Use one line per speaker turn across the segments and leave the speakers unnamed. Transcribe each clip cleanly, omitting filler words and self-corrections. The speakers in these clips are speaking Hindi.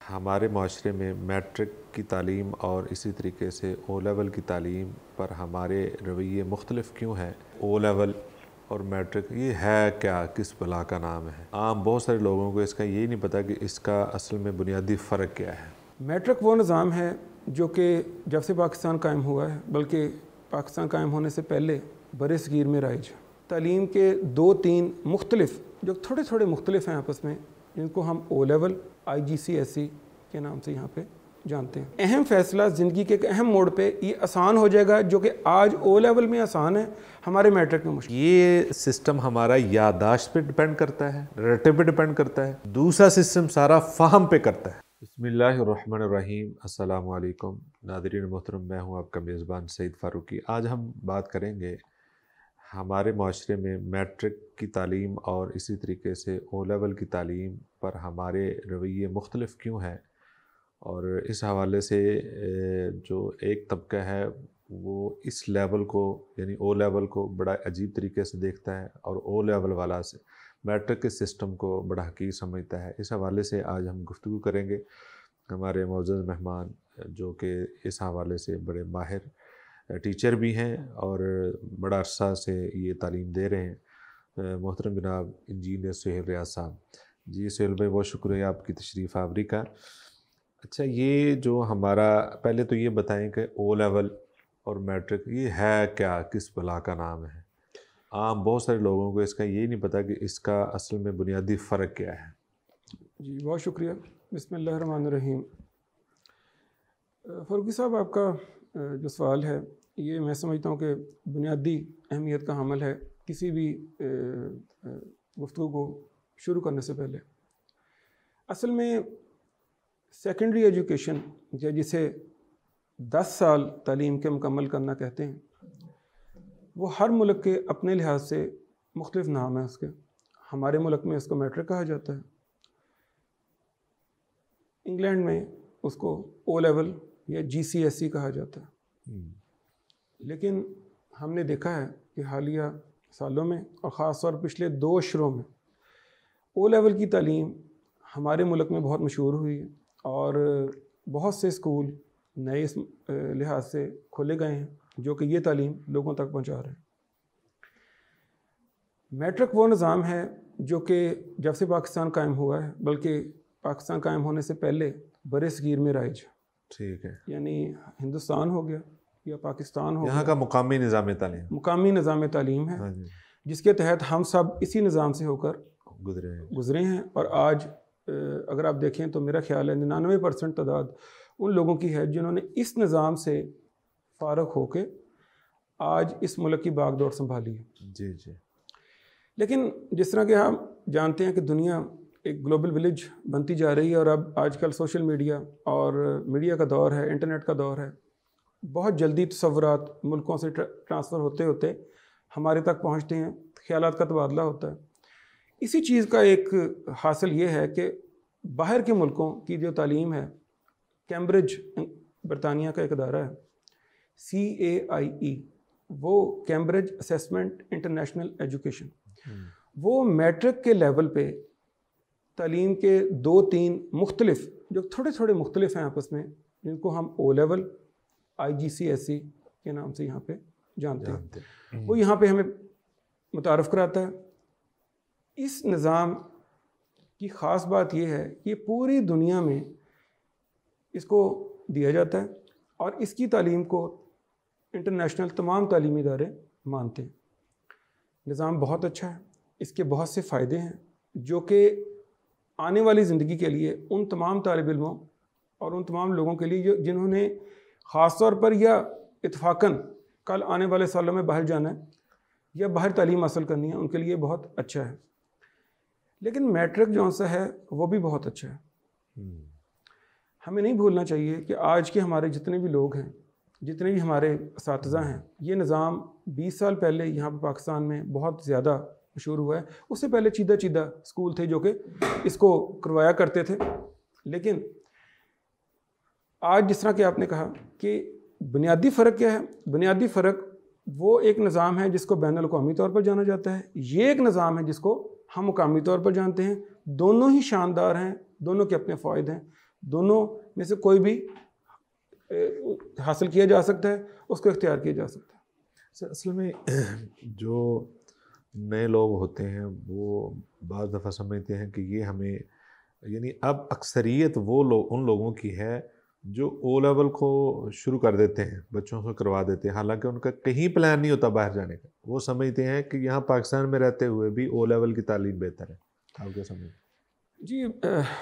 हमारे माशरे में मैट्रिक की तालीम और इसी तरीके से ओ लेवल की तालीम पर हमारे रवैये मुख्तलिफ क्यों हैं? ओ लेवल और मैट्रिक ये है क्या, किस बला का नाम है? आम बहुत सारे लोगों को इसका यही नहीं पता कि इसका असल में बुनियादी फ़र्क क्या है।
मैट्रिक वो निज़ाम है जो कि जब से पाकिस्तान कायम हुआ है, बल्कि पाकिस्तान कायम होने से पहले बर-ए-सग़ीर में राइज तालीम के दो तीन मुख्तलिफ जो थोड़े थोड़े मुख्तलिफ हैं आपस में, जिनको हम ओ लेवल IGCSE के नाम से यहाँ पे जानते हैं। अहम फ़ैसला ज़िंदगी के एक अहम मोड़ पे ये आसान हो जाएगा, जो कि आज ओ लेवल में आसान है, हमारे मैट्रिक में मुश्किल।
ये सिस्टम हमारा यादाश्त पे डिपेंड करता है, नैरेटिव पे डिपेंड करता है। दूसरा सिस्टम सारा फ़हम पे करता है। बिस्मिल्लाहिर्रहमानिर्रहीम। अस्सलामु अलैकुम नाज़रीन मोहतरम, मैं हूँ आपका मेज़बान सईद फ़ारूकी। आज हम बात करेंगे हमारे माशरे में मैट्रिक की तालीम और इसी तरीके से ओ लेवल की तालीम पर हमारे रवैये मुख्तलिफ क्यों हैं, और इस हवाले से जो एक तबका है वो इस लेवल को यानी ओ लेवल को बड़ा अजीब तरीके से देखता है और ओ लेवल वाला से मैट्रिक के सिस्टम को बड़ा हकीर समझता है। इस हवाले से आज हम गुफ्तगू करेंगे। हमारे मौजूद मेहमान जो कि इस हवाले से बड़े माहिर टीचर भी हैं और बड़ा अरसा से ये तालीम दे रहे हैं, मोहतरम जनाब इंजीनियर सुहेल रियाज साहब। जी सुहेल भाई, बहुत शुक्रिया आपकी तशरीफ़ आवरी का। अच्छा, ये जो हमारा, पहले तो ये बताएं कि ओ लेवल और मैट्रिक ये है क्या, किस बला का नाम है? आम बहुत सारे लोगों को इसका यही नहीं पता कि इसका असल में बुनियादी फ़र्क क्या है।
जी बहुत शुक्रिया। बिस्मिल्लाहिर्रहमानिर्रहीम। फ़ारूकी साहब, आपका जो सवाल है ये मैं समझता हूँ कि बुनियादी अहमियत का हामिल है किसी भी गुफ्तगू को शुरू करने से पहले। असल में सेकेंडरी एजुकेशन या जिसे 10 साल तालीम के मुकम्मल करना कहते हैं, वो हर मुल्क के अपने लिहाज से मुख्तलिफ नाम है उसके। हमारे मुल्क में इसको मैट्रिक कहा जाता है, इंग्लैंड में उसको ओ लेवल या GCSE कहा जाता है। लेकिन हमने देखा है कि हालिया सालों में और ख़ास तौर पिछले 2 अशरों में ओ लेवल की तालीम हमारे मुल्क में बहुत मशहूर हुई है और बहुत से स्कूल नए इस लिहाज से खोले गए हैं जो कि ये तालीम लोगों तक पहुंचा रहे हैं। मैट्रिक वो निज़ाम है जो कि जब से पाकिस्तान कायम हुआ है, बल्कि पाकिस्तान कायम होने से पहले बर-ए-सग़ीर में राइज,
ठीक है,
यानी हिंदुस्तान हो गया या पाकिस्तान हो
यहाँ
गया,
का मुकामी निज़ाम तालीम,
मुकामी निज़ाम तालीम है।
हाँ जी,
जिसके तहत हम सब इसी निज़ाम से होकर
गुजरे हैं।
और आज अगर आप देखें तो मेरा ख्याल है 99% तादाद उन लोगों की है जिन्होंने इस निज़ाम से फ़ारग होके आज इस मुल्क की बागडोर संभाली है।
जी जी।
लेकिन जिस तरह के हम जानते हैं कि दुनिया एक ग्लोबल विलेज बनती जा रही है और अब आजकल सोशल मीडिया और मीडिया का दौर है, इंटरनेट का दौर है, बहुत जल्दी तसव्वुरात मुल्कों से ट्रांसफ़र होते होते हमारे तक पहुँचते हैं, ख़यालात का तबादला होता है। इसी चीज़ का एक हासिल ये है कि बाहर के मुल्कों की जो तालीम है, कैम्ब्रिज बरतानिया का एक अदारा है CAIE, वो कैम्ब्रिज असेसमेंट इंटरनेशनल एजुकेशन, वो मैट्रिक के लेवल पे तालीम के 2-3 मुख्तलिफ जो थोड़े थोड़े मुख्तलिफ हैं आपस में, जिनको हम ओ लेवल IGCSE के नाम से यहाँ पे जानते हैं, वो यहाँ पे हमें मुतारफ़ कराता है। इस निज़ाम की ख़ास बात यह है कि पूरी दुनिया में इसको दिया जाता है और इसकी तालीम को इंटरनेशनल तमाम तालीमी इदारे मानते हैं। निज़ाम बहुत अच्छा है, इसके बहुत से फ़ायदे हैं जो कि आने वाली ज़िंदगी के लिए उन तमाम तालिब इल्मों और उन तमाम लोगों के लिए जिन्होंने ख़ास तौर पर या इत्तफ़ाक़न कल आने वाले सालों में बाहर जाना है या बाहर तालीम हासिल करनी है, उनके लिए बहुत अच्छा है। लेकिन मैट्रिक जो सा है वो भी बहुत अच्छा है। हमें नहीं भूलना चाहिए कि आज के हमारे जितने भी लोग हैं, जितने भी हमारे असातिज़ा हैं, ये निज़ाम 20 साल पहले यहाँ पर पाकिस्तान में बहुत ज़्यादा मशहूर हुआ है। उससे पहले चीदा चीदा स्कूल थे जो कि इसको करवाया करते थे। लेकिन आज जिस तरह कि आपने कहा कि बुनियादी फ़र्क क्या है, बुनियादी फ़र्क वो एक निज़ाम है जिसको बैनुल-अक़वामी तौर पर जाना जाता है, ये एक निज़ाम है जिसको हम मुकामी तौर पर जानते हैं। दोनों ही शानदार हैं, दोनों के अपने फ़ायदे हैं, दोनों में से कोई भी हासिल किया जा सकता है, उसको इख्तियार किया जा सकता है।
सर असल में जो नए लोग होते हैं वो बाज़ दफ़ा समझते हैं कि ये हमें, यानी अब अक्सरियत वो लोग उन लोगों की है जो ओ लेवल को शुरू कर देते हैं, बच्चों को करवा देते हैं, हालांकि उनका कहीं प्लान नहीं होता बाहर जाने का। वो समझते हैं कि यहाँ पाकिस्तान में रहते हुए भी ओ लेवल की तालीम बेहतर है। आप क्या समझ?
जी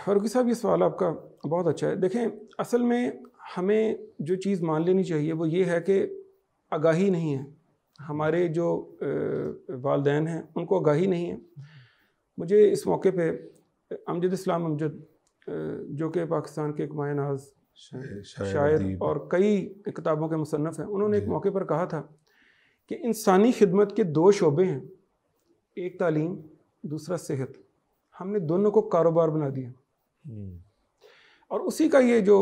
फारूकी साहब, ये सवाल आपका बहुत अच्छा है। देखें, असल में हमें जो चीज़ मान लेनी चाहिए वो ये है कि आगाही नहीं है। हमारे जो वालिदैन हैं उनको आगाही नहीं है। मुझे इस मौके पे अमजद इस्लाम अमजद, जो कि पाकिस्तान के एक माय नाज शायर और कई किताबों के मुसन्नफ़ हैं, उन्होंने एक मौके पर कहा था कि इंसानी खिदमत के दो शोबे हैं, एक तालीम, दूसरा सेहत। हमने दोनों को कारोबार बना दिया और उसी का ये जो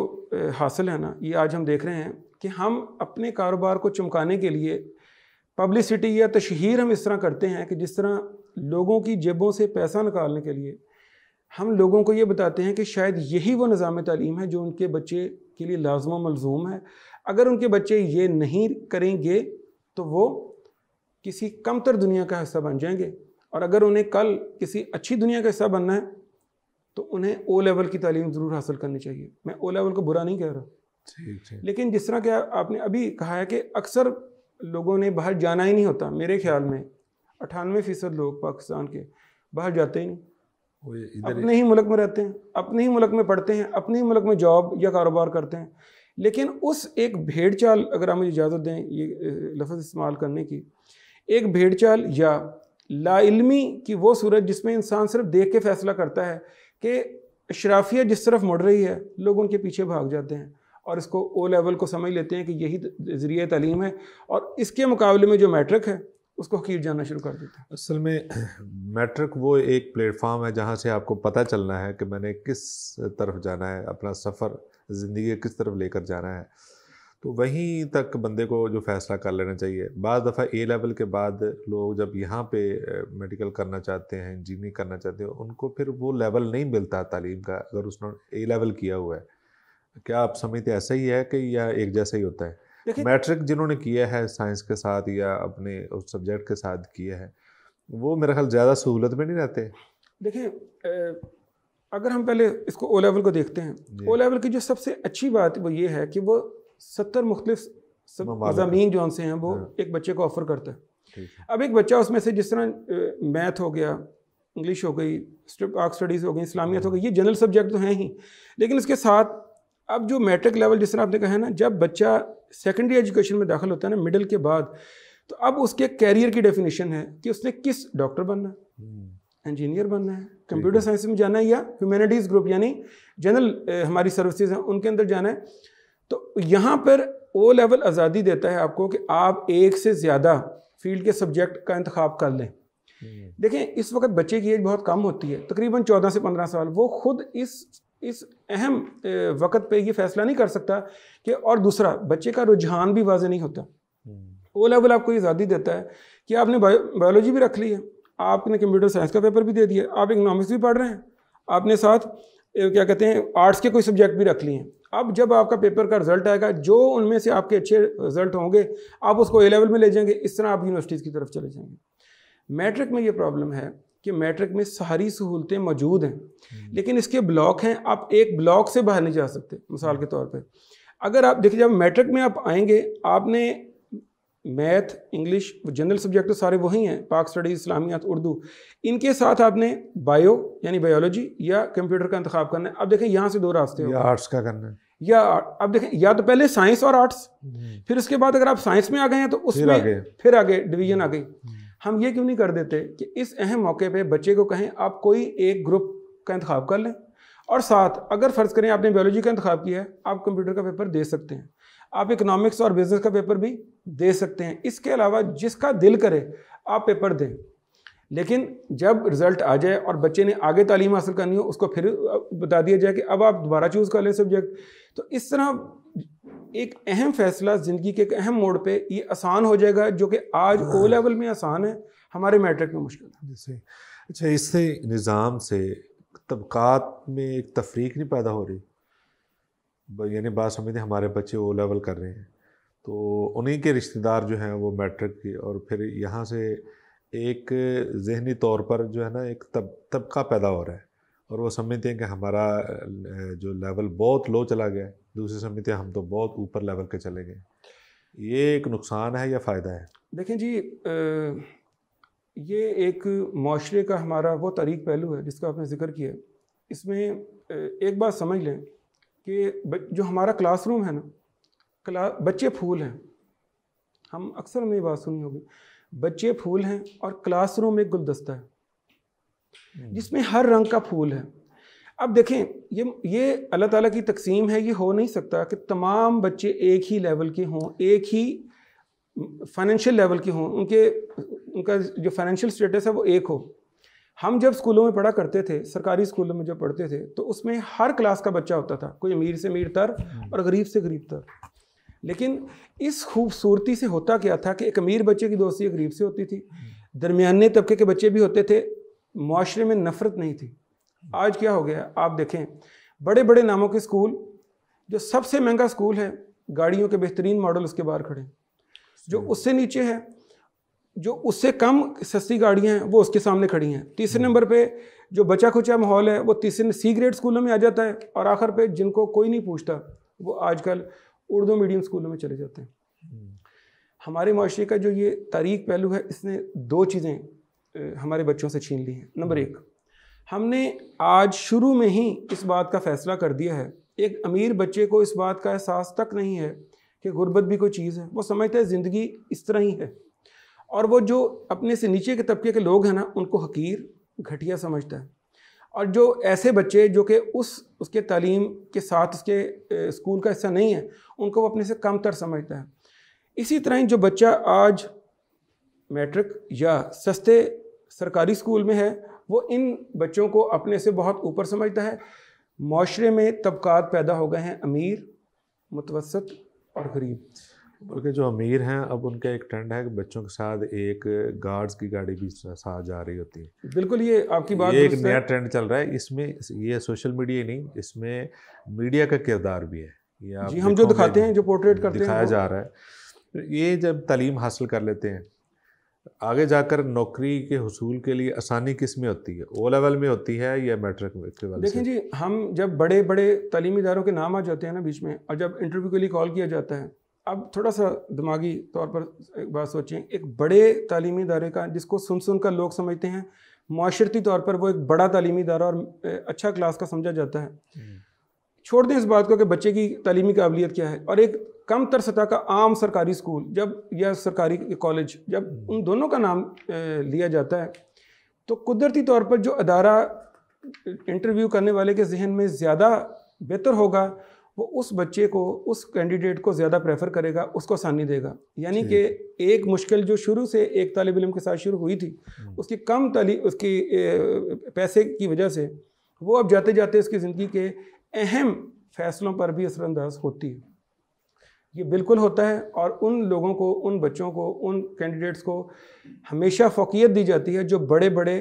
हासिल है ना, ये आज हम देख रहे हैं कि हम अपने कारोबार को चमकाने के लिए पब्लिसिटी या तशहीर हम इस तरह करते हैं कि जिस तरह लोगों की जेबों से पैसा निकालने के लिए हम लोगों को ये बताते हैं कि शायद यही वो निज़ाम तालीम है जो उनके बच्चे के लिए लाज़िम व मलज़ूम है। अगर उनके बच्चे ये नहीं करेंगे तो वो किसी कमतर दुनिया का हिस्सा बन जाएंगे, और अगर उन्हें कल किसी अच्छी दुनिया का हिस्सा बनना है तो उन्हें ओ लेवल की तालीम ज़रूर हासिल करनी चाहिए। मैं ओ लेवल को बुरा नहीं कह रहा,
ठीक।
लेकिन जिस तरह के आपने अभी कहा है कि अक्सर लोगों ने बाहर जाना ही नहीं होता। मेरे ख्याल में 98% लोग पाकिस्तान के बाहर जाते ही नहीं, अपने ही मुल्क में रहते हैं, अपने ही मुल्क में पढ़ते हैं, अपने ही मुल्क में जॉब या कारोबार करते हैं। लेकिन उस एक भेड़ चाल, अगर आप मुझे इजाज़त दें ये लफ्ज़ इस्तेमाल करने की, एक भेड़ चाल या लाइल्मी की वो सूरत जिसमें इंसान सिर्फ देख के फैसला करता है कि अशराफिया जिस तरफ मुड़ रही है, लोग उनके पीछे भाग जाते हैं और इसको ओ लेवल को समझ लेते हैं कि यही ज़रिया तालीम है, और इसके मुकाबले में जो मैट्रिक है उसको हकीर जाना शुरू कर देते हैं।
असल में मैट्रिक वो एक प्लेटफॉर्म है जहाँ से आपको पता चलना है कि मैंने किस तरफ जाना है, अपना सफ़र ज़िंदगी किस तरफ लेकर जाना है, तो वहीं तक बंदे को जो फ़ैसला कर लेना चाहिए। बाज़ दफ़ा ए लेवल के बाद लोग जब यहाँ पे मेडिकल करना चाहते हैं, इंजीनियरिंग करना चाहते हैं, उनको फिर वो लेवल नहीं मिलता तालीम का अगर उसने ए लेवल किया हुआ है। क्या आप समझते ऐसा ही है कि या एक जैसा ही होता है? मैट्रिक जिन्होंने किया है साइंस के साथ या अपने उस सब्जेक्ट के साथ किया है, वो मेरा ख्याल ज़्यादा सहूलत में नहीं रहते।
देखिए, अगर हम पहले इसको ओ लेवल को देखते हैं, ओ लेवल की जो सबसे अच्छी बात वो ये है कि वो 70 मुख्तलिफ मज़ामीन जो उनसे हैं वो एक बच्चे को ऑफ़र करता है। अब एक बच्चा उसमें से जिस तरह मैथ हो गया, इंग्लिश हो गई, आर्क स्टडीज़ हो गई, इस्लामियत हो गई, ये जनरल सब्जेक्ट तो हैं ही, लेकिन इसके साथ अब जो मैट्रिक लेवल जिस तरह आपने कहा है ना, जब बच्चा सेकेंडरी एजुकेशन में दाखिल होता है ना, मिडिल के बाद, तो अब उसके कैरियर की डेफिनेशन है कि उसने किस डॉक्टर बनना है, इंजीनियर बनना है, कंप्यूटर साइंस में जाना है, या ह्यूमैनिटीज़ ग्रुप यानी जनरल हमारी सर्विसेज हैं उनके अंदर जाना है। तो यहाँ पर ओ लेवल आज़ादी देता है आपको कि आप एक से ज़्यादा फील्ड के सब्जेक्ट का इंतखाब कर लें। देखें, इस वक्त बच्चे की एज बहुत कम होती है, तकरीबन 14 से 15 साल। वो खुद इस अहम वक्त पे ये फैसला नहीं कर सकता कि, और दूसरा बच्चे का रुझान भी वाज़ेह नहीं होता। ओ लेवल आपको ये आज़ादी देता है कि आपने बायोलॉजी भी रख ली है, आपने कंप्यूटर साइंस का पेपर भी दे दिया, आप इकोनॉमिक्स भी पढ़ रहे हैं, आपने साथ क्या कहते हैं आर्ट्स के कोई सब्जेक्ट भी रख लिए हैं। अब जब आपका पेपर का रिजल्ट आएगा, जो उनमें से आपके अच्छे रिजल्ट होंगे आप उसको ए लेवल में ले जाएंगे, इस तरह आप यूनिवर्सिटीज़ की तरफ चले जाएंगे। मैट्रिक में ये प्रॉब्लम है कि मैट्रिक में सारी सहूलतें मौजूद हैं, लेकिन इसके ब्लॉक हैं, आप एक ब्लॉक से बाहर नहीं जा सकते। मिसाल के तौर पे अगर आप देखिए, जब मैट्रिक में आप आएंगे, आपने मैथ, इंग्लिश, जनरल सब्जेक्ट तो सारे वही हैं, पाक स्टडीज़, इस्लामियात, उर्दू, इनके साथ आपने बायो यानी बायोलॉजी या कंप्यूटर का इंतखाब करना है। अब देखें, यहाँ से दो रास्ते
या आर्ट्स का करना है,
या अब देखें, या तो पहले साइंस और आर्ट्स, फिर उसके बाद अगर आप साइंस में आ गए हैं तो उसमें फिर आगे डिवीजन आ गई। हम ये क्यों नहीं कर देते कि इस अहम मौके पे बच्चे को कहें आप कोई एक ग्रुप का इंतखाब कर लें, और साथ अगर फ़र्ज़ करें आपने बायोलॉजी का इंतखाब किया है, आप कंप्यूटर का पेपर दे सकते हैं, आप इकोनॉमिक्स और बिजनेस का पेपर भी दे सकते हैं। इसके अलावा जिसका दिल करे आप पेपर दें, लेकिन जब रिज़ल्ट आ जाए और बच्चे ने आगे तालीम हासिल करनी हो, उसको फिर बता दिया जाए कि अब आप दोबारा चूज़ कर लें सब्जेक्ट। तो इस तरह एक अहम फ़ैसला ज़िंदगी के एक अहम मोड़ पे ये आसान हो जाएगा, जो कि आज ओ लेवल में आसान है, हमारे मैट्रिक में मुश्किल है।
जैसे अच्छा, इससे निज़ाम से तबकात में एक तफरीक नहीं पैदा हो रही? यानी बात समझते हमारे बच्चे ओ लेवल कर रहे हैं, तो उन्हीं के रिश्तेदार जो हैं वो मैट्रिक की, और फिर यहाँ से एक ज़हनी तौर पर जो है ना एक तबका पैदा हो रहा है, और वो समझते हैं कि हमारा जो लेवल बहुत लो चला गया है, दूसरे समझते हैं हम तो बहुत ऊपर लेवल के चले गए। ये एक नुकसान है या फ़ायदा है?
देखें जी, ये एक माशरे का हमारा वो तारीख पहलू है जिसका आपने ज़िक्र किया। इसमें एक बात समझ लें कि जो हमारा क्लासरूम है ना, बच्चे फूल हैं। हम अक्सर हमने ये बात सुनी होगी, बच्चे फूल हैं और क्लासरूम एक गुलदस्ता है जिसमें हर रंग का फूल है। अब देखें, ये अल्लाह ताला की तकसीम है। ये हो नहीं सकता कि तमाम बच्चे एक ही लेवल के हों, एक ही फाइनेंशियल लेवल के हों, उनका जो फाइनेंशियल स्टेटस है वो एक हो। हम जब स्कूलों में पढ़ा करते थे, सरकारी स्कूलों में जब पढ़ते थे, तो उसमें हर क्लास का बच्चा होता था, कोई अमीर से अमीर तर और गरीब से गरीब तर। लेकिन इस खूबसूरती से होता क्या था कि एक अमीर बच्चे की दोस्ती एक गरीब से होती थी, दरमियाने तबके के बच्चे भी होते थे, मुआशरे में नफरत नहीं थी। आज क्या हो गया, आप देखें बड़े बड़े नामों के स्कूल, जो सबसे महंगा स्कूल है, गाड़ियों के बेहतरीन मॉडल उसके बाहर खड़े, जो उससे नीचे है, जो उससे कम सस्ती गाड़ियां हैं वो उसके सामने खड़ी हैं। तीसरे नंबर पे जो बचा खुचा माहौल है वो तीसरे सी ग्रेड स्कूलों में आ जाता है, और आखिर पे जिनको कोई नहीं पूछता वो आजकल उर्दू मीडियम स्कूलों में चले जाते हैं। हमारे माशरे का जो ये तारीख पहलू है, इसने दो चीज़ें हमारे बच्चों से छीन ली हैं। नंबर एक, हमने आज शुरू में ही इस बात का फैसला कर दिया है, एक अमीर बच्चे को इस बात का एहसास तक नहीं है कि गुर्बत भी कोई चीज़ है। वो समझता है ज़िंदगी इस तरह ही है, और वो जो अपने से नीचे के तबके के लोग हैं ना, उनको हकीर घटिया समझता है। और जो ऐसे बच्चे जो कि उसके तालीम के साथ उसके स्कूल का हिस्सा नहीं है, उनको वो अपने से कम तर समझता है। इसी तरह ही जो बच्चा आज मैट्रिक या सस्ते सरकारी स्कूल में है, वो इन बच्चों को अपने से बहुत ऊपर समझता है। माशरे में तबकात पैदा हो गए हैं, अमीर, मुतवसत और गरीब।
बल्कि जो अमीर हैं अब उनका एक ट्रेंड है कि बच्चों के साथ एक गार्ड्स की गाड़ी भी साथ जा रही होती है।
बिल्कुल, ये आपकी बात,
ये एक नया ट्रेंड चल रहा है। इसमें ये सोशल मीडिया ही नहीं, इसमें मीडिया का किरदार भी है। ये आप
जी, हम जो दिखाते हैं, जो पोर्ट्रेट करते हैं,
दिखाया जा रहा है। ये जब तालीम हासिल कर लेते हैं, आगे जाकर नौकरी के हुसूल के लिए आसानी किस में होती है? ओ लेवल में होती है या मैट्रिक में?
देखें जी, हम जब बड़े बड़े तालीमी इदारों के नाम आ जाते हैं ना बीच में, और जब इंटरव्यू के लिए कॉल किया जाता है, अब थोड़ा सा दिमागी तौर पर एक बात सोचें, एक बड़े तालीमी इदारे का जिसको सुन कर लोग समझते हैं माशरती तौर पर वो एक बड़ा तालीमी इदारा और अच्छा क्लास का समझा जाता है। छोड़ दें इस बात को कि बच्चे की तालीमी काबिलियत क्या है, और एक कम तर सतह का आम सरकारी स्कूल जब या सरकारी कॉलेज, जब उन दोनों का नाम लिया जाता है, तो कुदरती तौर पर जो अदारा इंटरव्यू करने वाले के जहन में ज़्यादा बेहतर होगा, वो उस बच्चे को, उस कैंडिडेट को ज़्यादा प्रेफर करेगा, उसको आसानी देगा। यानी कि एक मुश्किल जो शुरू से एक तालिब इल्म के साथ शुरू हुई थी, उसकी उसकी पैसे की वजह से वो अब जाते जाते उसकी ज़िंदगी के अहम फैसलों पर भी असरअंदाज होती है। ये बिल्कुल होता है, और उन लोगों को, उन बच्चों को, उन कैंडिडेट्स को हमेशा फ़ौक़ियत दी जाती है जो बड़े बड़े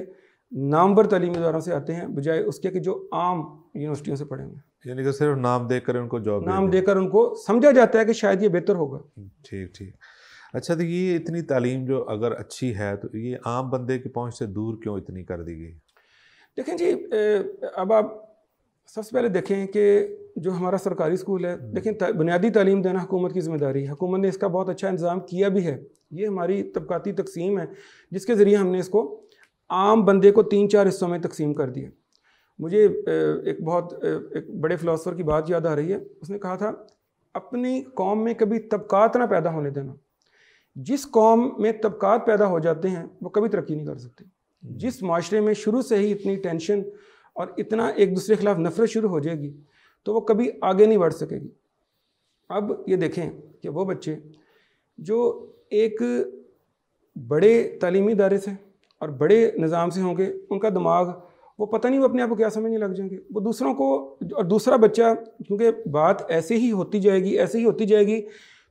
नामवर तालीमी इदारों से आते हैं, बजाय उसके कि जो आम यूनिवर्सिटियों से पढ़े हुए।
यानी कि सिर्फ नाम देकर उनको जॉब,
नाम देकर उनको समझा जाता है कि शायद ये बेहतर होगा।
ठीक ठीक। अच्छा, तो ये इतनी तालीम जो अगर अच्छी है, तो ये आम बंदे की पहुंच से दूर क्यों इतनी कर दी गई?
देखें जी, अब आप सबसे पहले देखें कि जो हमारा सरकारी स्कूल है, देखें बुनियादी तालीम देना हुकूमत की ज़िम्मेदारी है। हुकूमत ने इसका बहुत अच्छा इंतज़ाम किया भी है। ये हमारी तबकाती तकसीम है जिसके ज़रिए हमने इसको आम बंदे को 3-4 हिस्सों में तकसीम कर दिया। मुझे एक बड़े फ़िलासफ़र की बात याद आ रही है। उसने कहा था, अपनी कौम में कभी तबकात ना पैदा होने देना। जिस कौम में तबकात पैदा हो जाते हैं वो कभी तरक्की नहीं कर सकते। जिस माशरे में शुरू से ही इतनी टेंशन और इतना एक दूसरे के खिलाफ नफरत शुरू हो जाएगी, तो वो कभी आगे नहीं बढ़ सकेगी। अब ये देखें कि वो बच्चे जो एक बड़े तालीमी इदारे से और बड़े निज़ाम से होंगे, उनका दिमाग, वो पता नहीं वो अपने आप को क्या समझने लग जाएंगे। वो दूसरों को, और दूसरा बच्चा, क्योंकि बात ऐसे ही होती जाएगी,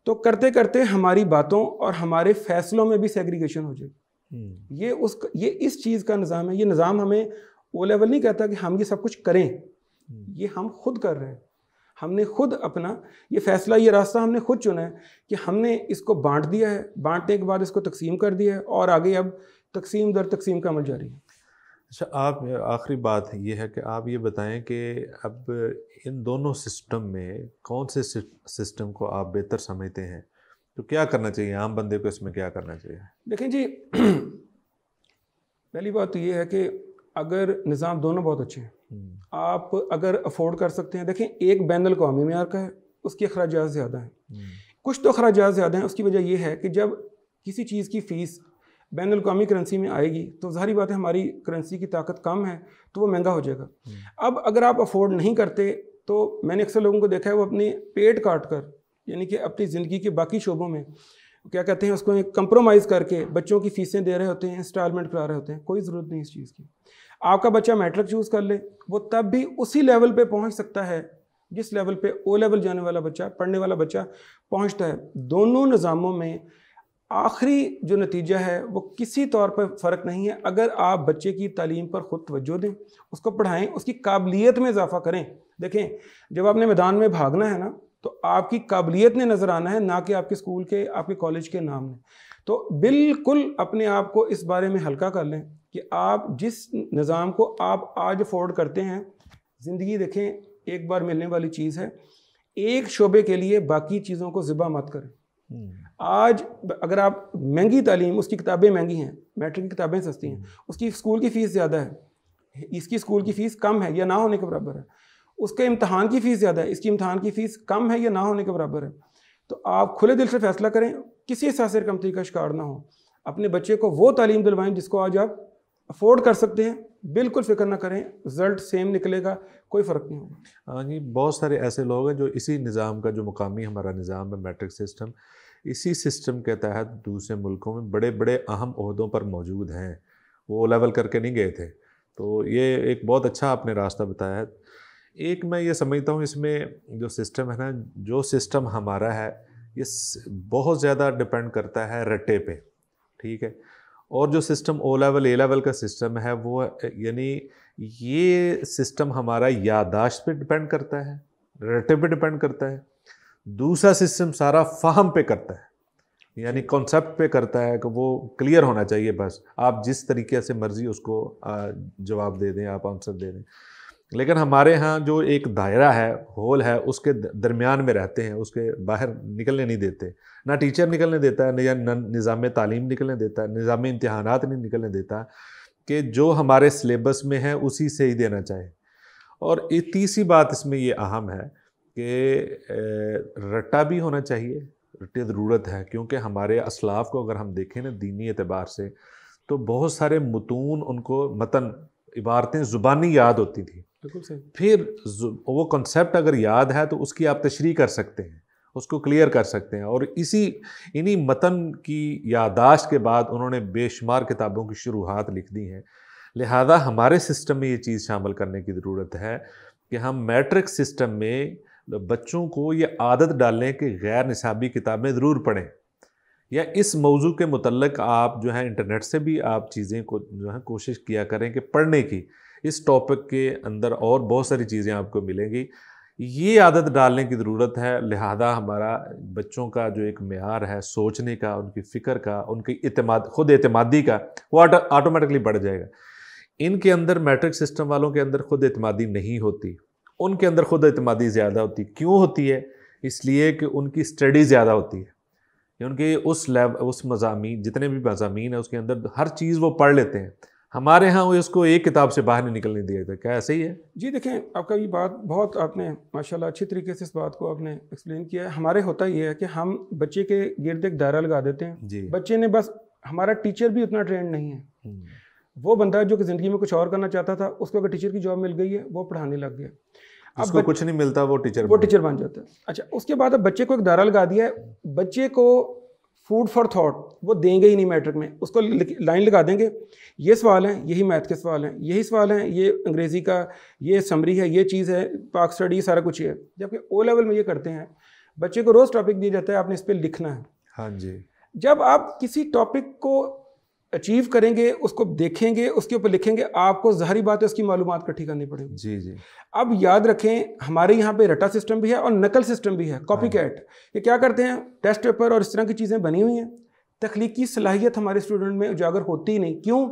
तो करते करते हमारी बातों और हमारे फैसलों में भी सेग्रीगेशन हो जाएगी। ये इस चीज़ का निज़ाम है। ये निज़ाम हमें वो लेवल नहीं कहता कि हम ये सब कुछ करें, ये हम खुद कर रहे हैं। हमने खुद अपना ये फ़ैसला, ये रास्ता हमने खुद चुना है कि हमने इसको बांट दिया है, बांटने के बाद इसको तकसीम कर दिया है और आगे अब तकसीम दर तकसीम का अमल जारी है।
अच्छा, आप आखिरी बात ये है कि आप ये बताएं कि अब इन दोनों सिस्टम में कौन से सिस्टम को आप बेहतर समझते हैं, तो क्या करना चाहिए आम बंदे को, इसमें क्या करना चाहिए?
देखें जी, पहली बात तो ये है कि अगर निज़ाम दोनों बहुत अच्छे हैं, आप अगर अफोर्ड कर सकते हैं। देखें, एक बैनुल अक़वामी मेयार का है, उसके अखराजात ज़्यादा हैं, कुछ तो अखराजात ज़्यादा हैं। उसकी वजह यह है कि जब किसी चीज़ की फ़ीस बैनुल अक़वामी करेंसी में आएगी तो ज़ाहिर बात है हमारी करेंसी की ताकत कम है तो वो महंगा हो जाएगा। अब अगर आप अफोर्ड नहीं करते तो मैंने अक्सर लोगों को देखा है वो अपने पेट काट कर, यानी कि अपनी ज़िंदगी के बाकी शोबों में क्या कहते हैं उसको, कंप्रोमाइज़ करके बच्चों की फ़ीसें दे रहे होते हैं, इंस्टॉलमेंट करा रहे होते हैं। कोई ज़रूरत नहीं इस चीज़ की। आपका बच्चा मैट्रिक चूज़ कर ले, वो तब भी उसी लेवल पे पहुंच सकता है जिस लेवल पे ओ लेवल जाने वाला बच्चा, पढ़ने वाला बच्चा पहुंचता है। दोनों निज़ामों में आखिरी जो नतीजा है वो किसी तौर पर फ़र्क नहीं है। अगर आप बच्चे की तालीम पर ख़ुद तवज्जो दें, उसको पढ़ाएं, उसकी काबिलियत में इजाफ़ा करें। देखें, जब आपने मैदान में भागना है ना तो आपकी काबिलियत ने नज़र आना है, ना कि आपके स्कूल के, आपके कॉलेज के नाम ने। तो बिल्कुल अपने आप को इस बारे में हल्का कर लें कि आप जिस निज़ाम को आप आज अफोर्ड करते हैं, ज़िंदगी देखें एक बार मिलने वाली चीज़ है, एक शोबे के लिए बाकी चीज़ों को ज़िबा मत करें। आज अगर आप महंगी तालीम, उसकी किताबें महंगी हैं, मैट्रिक की किताबें सस्ती हैं, उसकी स्कूल की फ़ीस ज़्यादा है, इसकी स्कूल की फ़ीस कम है या ना होने के बराबर है, उसके इम्तहान की फ़ीस ज़्यादा है, इसकी इम्तहान की फ़ीस कम है या ना होने के बराबर है। तो आप खुले दिल से फ़ैसला करें, किसी एहसास कमतरी का शिकार ना हो, अपने बच्चे को वो तालीम दिलवाएं जिसको आज आप अफोर्ड कर सकते हैं। बिल्कुल फिक्र ना करें, रिज़ल्ट सेम निकलेगा, कोई फ़र्क नहीं होगा।
हाँ जी, बहुत सारे ऐसे लोग हैं जो इसी निज़ाम का, जो मुकामी हमारा निज़ाम है मैट्रिक सिस्टम, इसी सिस्टम के तहत दूसरे मुल्कों में बड़े बड़े अहम ओहदों पर मौजूद हैं, वो लेवल करके नहीं गए थे। तो ये एक बहुत अच्छा आपने रास्ता बताया है। एक मैं ये समझता हूँ इसमें जो सिस्टम है ना, जो सिस्टम हमारा है ये बहुत ज़्यादा डिपेंड करता है रट्टे पे, ठीक है। और जो system O level A level का सिस्टम है वो, यानी ये सिस्टम हमारा यादाश्त पे डिपेंड करता है, रट्टे पे डिपेंड करता है। दूसरा सिस्टम सारा फ़हम पे करता है, यानी कॉन्सेप्ट पे करता है कि वो क्लियर होना चाहिए, बस आप जिस तरीके से मर्ज़ी उसको जवाब दे दें, आप आंसर दे दें। लेकिन हमारे यहाँ जो एक दायरा है, होल है, उसके दरमियान में रहते हैं, उसके बाहर निकलने नहीं देते। ना टीचर निकलने देता है, या निज़ाम तालीम निकलने देता है, निज़ाम इम्तिहानात नहीं निकलने देता कि जो हमारे सिलेबस में है उसी से ही देना चाहे। और एक तीसरी बात इसमें ये अहम है कि रट्टा भी होना चाहिए, रट्टे ज़रूरत है, क्योंकि हमारे असलाफ़ को अगर हम देखें ना दीनी एतबार से, तो बहुत सारे मुतून, उनको मतन इबारतें ज़ुबानी याद होती थी।
बिल्कुल सही।
फिर वो कॉन्सेप्ट अगर याद है तो उसकी आप तशरीह कर सकते हैं, उसको क्लियर कर सकते हैं। और इन्हीं मतन की यादाश्त के बाद उन्होंने बेशुमार किताबों की शुरुआत लिख दी हैं। लिहाजा हमारे सिस्टम में ये चीज़ शामिल करने की ज़रूरत है कि हम मैट्रिक सिस्टम में बच्चों को ये आदत डालें कि गैर निसाबी किताबें ज़रूर पढ़ें, या इस मौजू के मुतल्लिक़ आप जो है इंटरनेट से भी आप चीज़ें को जो है कोशिश किया करें कि पढ़ने की। इस टॉपिक के अंदर और बहुत सारी चीज़ें आपको मिलेंगी, ये आदत डालने की ज़रूरत है। लिहाजा हमारा बच्चों का जो एक मेयार है सोचने का, उनकी फ़िक्र का, उनकी खुद एतमादी का, वो ऑटोमेटिकली बढ़ जाएगा। इनके अंदर, मैट्रिक सिस्टम वालों के अंदर खुद एतमादी नहीं होती, उनके अंदर खुद एतमादी ज़्यादा होती। क्यों होती है? इसलिए कि उनकी स्टडी ज़्यादा होती है, उनके उस मज़ामीन, जितने भी मज़ामीन है उसके अंदर हर चीज़ वो पढ़ लेते हैं। हमारे यहाँ वो उसको एक किताब से बाहर नहीं निकलने दिया था। क्या ऐसे ही है?
जी देखें, आपका ये बात बहुत, आपने माशाल्लाह अच्छी तरीके से इस बात को आपने एक्सप्लेन किया है। हमारे होता ये है कि हम बच्चे के गिर्द एक दायरा लगा देते हैं
जी।
बच्चे ने, बस हमारा टीचर भी उतना ट्रेंड नहीं है। वो बंदा जो कि ज़िंदगी में कुछ और करना चाहता था, उसको अगर टीचर की जॉब मिल गई है, वो पढ़ाने लग गया।
अब कुछ नहीं मिलता, वो टीचर
बन जाता है। अच्छा, उसके बाद अब बच्चे को एक दायरा लगा दिया है, बच्चे को फूड फॉर थॉट वो देंगे ही नहीं मैट्रिक में। उसको लाइन लगा देंगे, ये सवाल हैं, यही मैथ के सवाल हैं, यही सवाल हैं, ये अंग्रेज़ी का, ये समरी है, ये चीज़ है, पाक स्टडी, सारा कुछ है। जबकि ओ लेवल में ये करते हैं, बच्चे को रोज़ टॉपिक दिया जाता है, आपने इस पर लिखना है।
हाँ जी।
जब आप किसी टॉपिक को अचीव करेंगे, उसको देखेंगे, उसके ऊपर लिखेंगे, आपको ज़ाहिरी बात है उसकी मालूमात इकट्ठी करनी पड़ेगी।
जी जी।
अब याद रखें, हमारे यहाँ पे रटा सिस्टम भी है और नकल सिस्टम भी है, कॉपी कैट। ये क्या करते हैं, टेस्ट पेपर और इस तरह की चीज़ें बनी हुई हैं, तख्लीकी सलाहियत हमारे स्टूडेंट में उजागर होती ही नहीं। क्यों?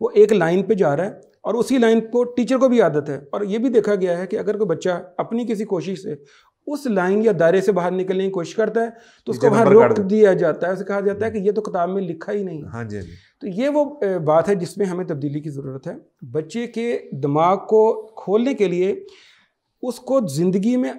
वो एक लाइन पे जा रहा है और उसी लाइन को टीचर को भी आदत है। और ये भी देखा गया है कि अगर कोई बच्चा अपनी किसी कोशिश से उस लाइन या दायरे से बाहर निकलने की कोशिश करता है तो उसको वहाँ रोक दिया जाता है, उसे कहा जाता है कि ये तो किताब में लिखा ही नहीं।
हाँ जी।
तो ये वो बात है जिसमें हमें तब्दीली की ज़रूरत है। बच्चे के दिमाग को खोलने के लिए उसको ज़िंदगी में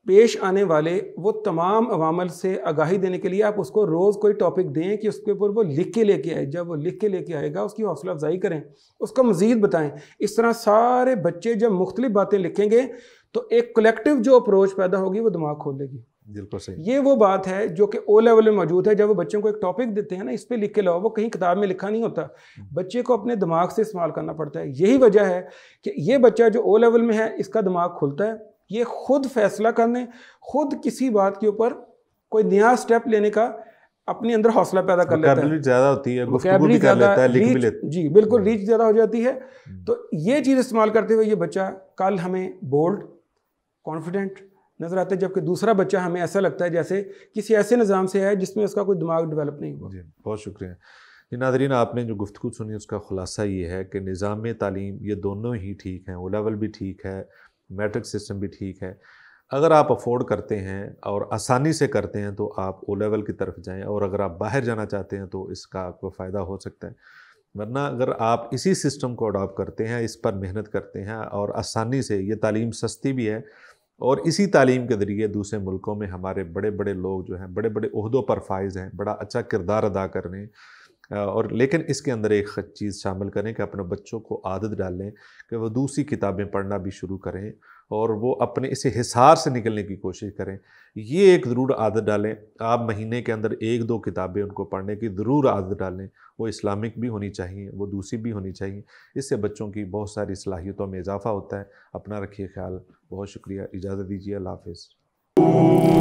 पेश आने वाले वो तमाम अवामल से आगाही देने के लिए आप उसको रोज़ कोई टॉपिक दें कि उसके ऊपर वो लिख के लेके आए। जब वो लिख के लेके आएगा उसकी हौसला अफजाई करें, उसको मज़ीद बताएं। इस तरह सारे बच्चे जब मुख्तलिफ बातें लिखेंगे तो एक कलेक्टिव जो अप्रोच पैदा होगी वो दिमाग खोलेगी।
बिल्कुल सही।
ये वो बात है जो कि ओ लेवल में मौजूद है। जब वो बच्चों को एक टॉपिक देते हैं ना, इस पे लिख के लाओ, वो कहीं किताब में लिखा नहीं होता, बच्चे को अपने दिमाग से इस्तेमाल करना पड़ता है। यही वजह है कि ये बच्चा जो ओ लेवल में है इसका दिमाग खुलता है, ये खुद फैसला करने, खुद किसी बात के ऊपर कोई नया स्टेप लेने का अपने अंदर हौसला पैदा कर लेता है।
ज़्यादा होती है, गुफ्तगू भी कर लेता है, लिख भी लेता है।
जी बिल्कुल, रीच ज़्यादा हो जाती है। तो ये चीज़ इस्तेमाल करते हुए ये बच्चा कल हमें बोल्ड, कॉन्फिडेंट नज़र आता है, जबकि दूसरा बच्चा हमें ऐसा लगता है जैसे किसी ऐसे निज़ाम से है जिसमें उसका कोई दिमाग डेवलप नहीं हुआ।
जी बहुत शुक्रिया। जी नाज़रीन, आपने जो गुफ्तगू सुनी उसका ख़ुलासा ये है कि निज़ाम तालीम ये दोनों ही ठीक हैं, ओ लेवल भी ठीक है, मैट्रिक सिस्टम भी ठीक है। अगर आप अफोर्ड करते हैं और आसानी से करते हैं तो आप ओ लेवल की तरफ जाएं, और अगर आप बाहर जाना चाहते हैं तो इसका आपको फ़ायदा हो सकता है। वरना अगर आप इसी सिस्टम को अडॉप्ट करते हैं, इस पर मेहनत करते हैं और आसानी से, ये तालीम सस्ती भी है और इसी तालीम के ज़रिए दूसरे मुल्कों में हमारे बड़े बड़े लोग जो हैं, बड़े बड़े ओहदों पर फाइज हैं, बड़ा अच्छा किरदार अदा कर रहे हैं। और लेकिन इसके अंदर एक चीज़ शामिल करें कि अपने बच्चों को आदत डालें कि वो दूसरी किताबें पढ़ना भी शुरू करें और वो अपने इसे हिसार से निकलने की कोशिश करें। ये एक ज़रूर आदत डालें, आप महीने के अंदर 1-2 किताबें उनको पढ़ने की ज़रूर आदत डालें। वो इस्लामिक भी होनी चाहिए, वो दूसरी भी होनी चाहिए। इससे बच्चों की बहुत सारी सलाहियतों में इजाफ़ा होता है। अपना रखिए ख्याल। बहुत शुक्रिया, इजाज़त दीजिए, अल्लाह हाफ़िज़।